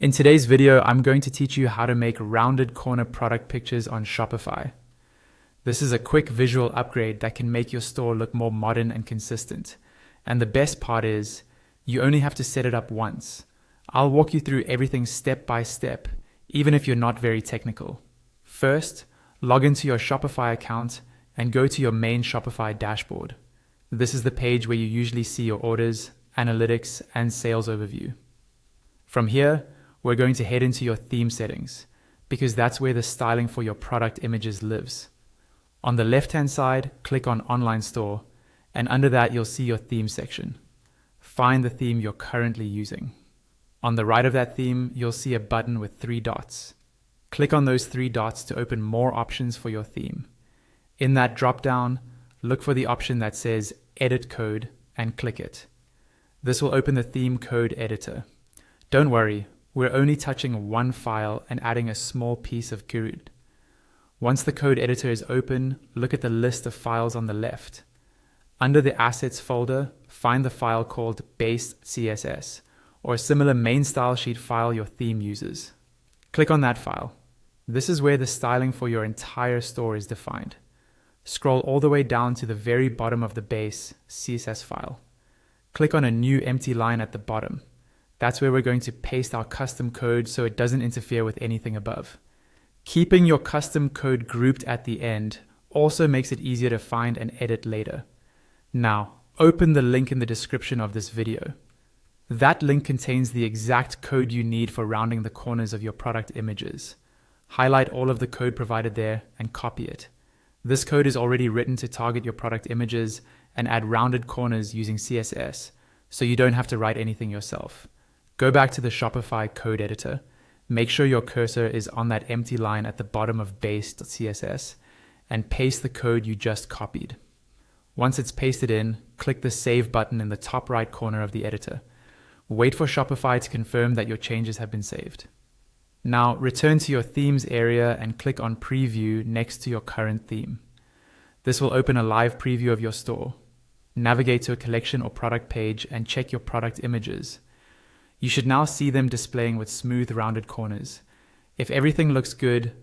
In today's video, I'm going to teach you how to make rounded corner product pictures on Shopify. This is a quick visual upgrade that can make your store look more modern and consistent. And the best part is, you only have to set it up once. I'll walk you through everything step by step, even if you're not very technical. First, log into your Shopify account and go to your main Shopify dashboard. This is the page where you usually see your orders, analytics, and sales overview. From here, we're going to head into your theme settings, because that's where the styling for your product images lives. On the left-hand side, click on Online Store, and under that you'll see your theme section. Find the theme you're currently using. On the right of that theme, you'll see a button with 3 dots. Click on those 3 dots to open more options for your theme. In that drop-down, look for the option that says Edit Code and click it. This will open the theme code editor. Don't worry, we're only touching one file and adding a small piece of code. Once the code editor is open, look at the list of files on the left. Under the Assets folder, find the file called base.css, or a similar main style sheet file your theme uses. Click on that file. This is where the styling for your entire store is defined. Scroll all the way down to the very bottom of the base CSS file. Click on a new empty line at the bottom. That's where we're going to paste our custom code so it doesn't interfere with anything above. Keeping your custom code grouped at the end also makes it easier to find and edit later. Now, open the link in the description of this video. That link contains the exact code you need for rounding the corners of your product images. Highlight all of the code provided there and copy it. This code is already written to target your product images and add rounded corners using CSS, so you don't have to write anything yourself. Go back to the Shopify code editor. Make sure your cursor is on that empty line at the bottom of base.css and paste the code you just copied. Once it's pasted in, click the Save button in the top right corner of the editor. Wait for Shopify to confirm that your changes have been saved. Now return to your themes area and click on Preview next to your current theme. This will open a live preview of your store. Navigate to a collection or product page and check your product images. You should now see them displaying with smooth rounded corners. If everything looks good,